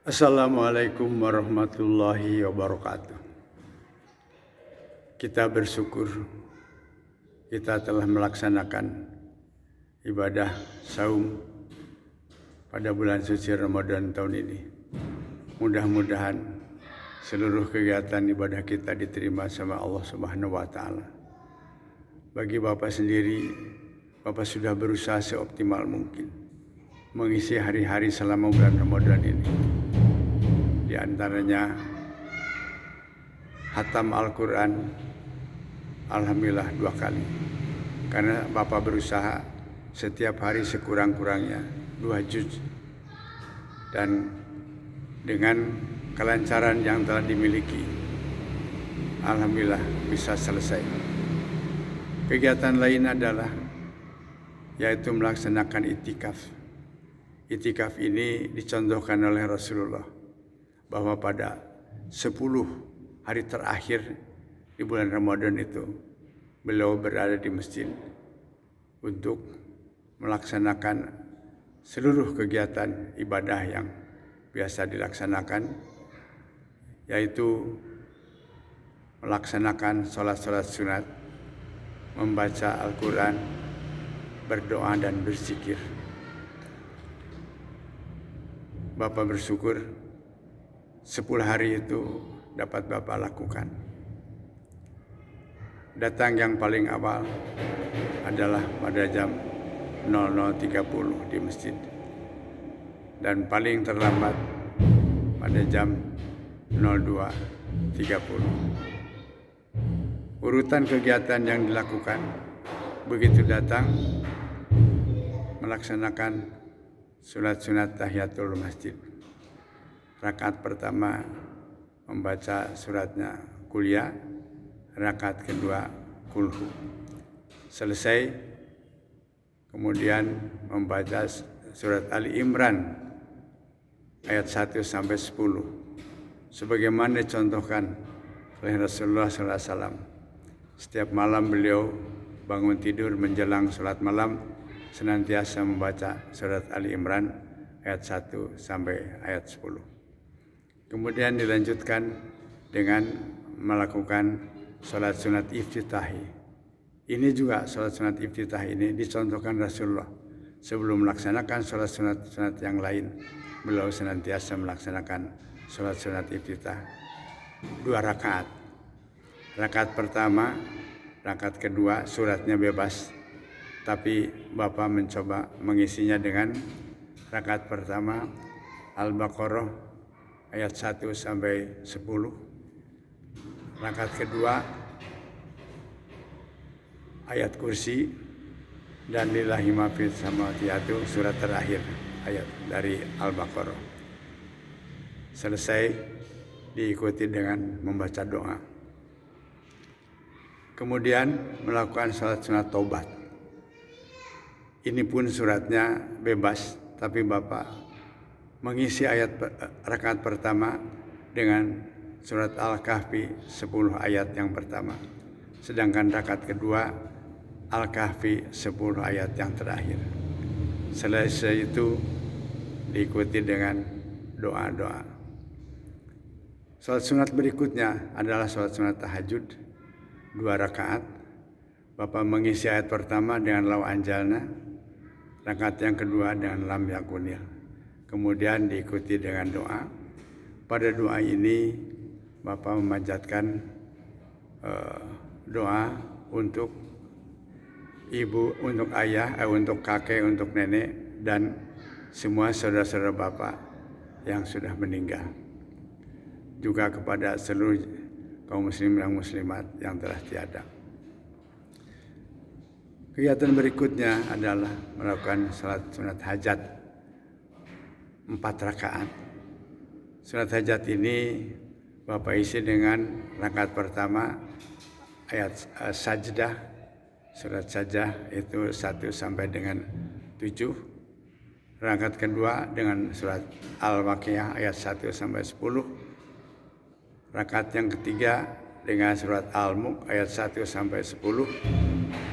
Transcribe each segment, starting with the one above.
Assalamualaikum warahmatullahi wabarakatuh. Kita bersyukur kita telah melaksanakan ibadah saum pada bulan suci Ramadan tahun ini. Mudah-mudahan seluruh kegiatan ibadah kita diterima sama Allah Subhanahu wa taala. Bagi Bapak sendiri, Bapak sudah berusaha seoptimal mungkin mengisi hari-hari selama bulan Ramadan ini. Di antaranya hatam Al-Quran, alhamdulillah 2 kali. Karena Bapak berusaha setiap hari sekurang-kurangnya 2 juz. Dan dengan kelancaran yang telah dimiliki, alhamdulillah bisa selesai. Kegiatan lain adalah yaitu melaksanakan itikaf. Itikaf ini dicontohkan oleh Rasulullah bahwa pada 10 hari terakhir di bulan Ramadan itu beliau berada di masjid untuk melaksanakan seluruh kegiatan ibadah yang biasa dilaksanakan, yaitu melaksanakan sholat-sholat sunat, membaca Al-Quran, berdoa dan berzikir. Bapak bersyukur 10 hari itu dapat Bapak lakukan. Datang yang paling awal adalah pada jam 00.30 di masjid. Dan paling terlambat pada jam 02.30. Urutan kegiatan yang dilakukan begitu datang melaksanakan sholat sunat tahiyatul masjid. Rakaat pertama membaca suratnya kuliah, rakaat kedua kulhu. Selesai, kemudian membaca surat Ali Imran ayat 1 sampai 10. Sebagaimana dicontohkan oleh Rasulullah SAW. Setiap malam beliau bangun tidur menjelang sholat malam senantiasa membaca surat Ali Imran ayat 1 sampai ayat 10. Kemudian dilanjutkan dengan melakukan sholat sunat iftitahi. Ini juga sholat sunat iftitahi ini dicontohkan Rasulullah. Sebelum melaksanakan sholat sunat yang lain, beliau senantiasa melaksanakan sholat sunat iftitah 2 rakaat. Rakaat pertama, rakaat kedua suratnya bebas. Tapi Bapak mencoba mengisinya dengan rakaat pertama Al-Baqarah ayat 1 sampai 10. Rakaat kedua ayat kursi dan lillahi ma fis samawati surat terakhir ayat dari Al-Baqarah. Selesai diikuti dengan membaca doa. Kemudian melakukan salat sunat taubat. Ini pun suratnya bebas, tapi Bapak mengisi rakaat pertama dengan surat Al-Kahfi 10 ayat yang pertama. Sedangkan rakaat kedua Al-Kahfi 10 ayat yang terakhir. Selesai itu diikuti dengan doa-doa. Salat sunat berikutnya adalah salat sunat tahajud 2 rakaat. Bapak mengisi ayat pertama dengan law anjalna, rakaat yang kedua dengan lam yakunil. Kemudian diikuti dengan doa. Pada doa ini Bapak memanjatkan doa untuk ibu, untuk ayah, untuk kakek, untuk nenek, dan semua saudara-saudara Bapak yang sudah meninggal. Juga kepada seluruh kaum muslimin dan muslimat yang telah tiada. Kegiatan berikutnya adalah melakukan salat sunat hajat 4 rakaat. Sunat hajat ini Bapak isi dengan rakaat pertama ayat sajdah, surat sajdah itu 1 sampai dengan 7. Rakaat kedua dengan surat Al-Waqiah ayat 1 sampai 10. Rakaat yang ketiga dengan surat Al-Mulk ayat 1 sampai 10.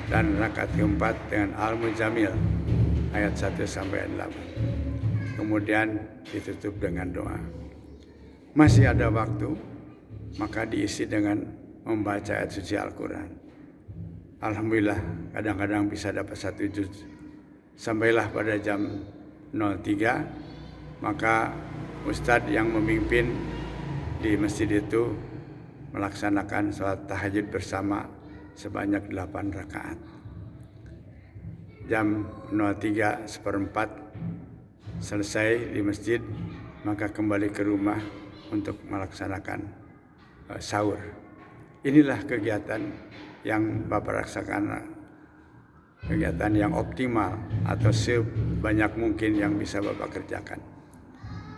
Dan rakaat keempat dengan Al-Mujamil ayat 1 sampai 8. Kemudian ditutup dengan doa. masih ada waktu, maka diisi dengan membaca ayat suci Al-Quran. Alhamdulillah kadang-kadang bisa dapat 1 juz. Sampailah pada jam 03, maka Ustadz yang memimpin di masjid itu melaksanakan sholat tahajud bersama sebanyak 8 rakaat. Jam 03:04 selesai di masjid, maka kembali ke rumah untuk melaksanakan sahur. Inilah kegiatan yang Bapak rasakan, kegiatan yang optimal atau sebanyak mungkin yang bisa Bapak kerjakan.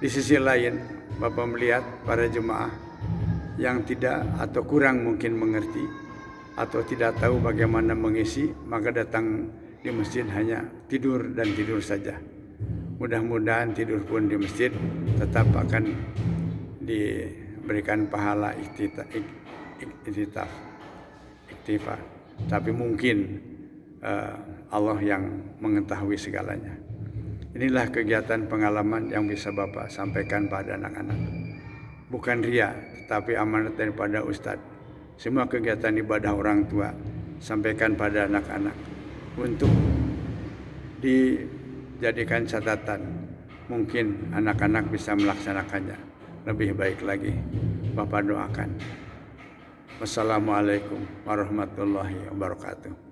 Di sisi lain, Bapak melihat para jemaah yang tidak atau kurang mungkin mengerti atau tidak tahu bagaimana mengisi, maka datang di masjid hanya tidur dan tidur saja. Mudah-mudahan tidur pun di masjid tetap akan diberikan pahala iktifar. Tapi mungkin Allah yang mengetahui segalanya. Inilah kegiatan pengalaman yang bisa Bapak sampaikan pada anak-anak. Bukan ria, tetapi amanat daripada Ustadz. Semua kegiatan ibadah orang tua sampaikan pada anak-anak untuk dijadikan catatan. Mungkin anak-anak bisa melaksanakannya lebih baik lagi. Bapak doakan. Wassalamualaikum warahmatullahi wabarakatuh.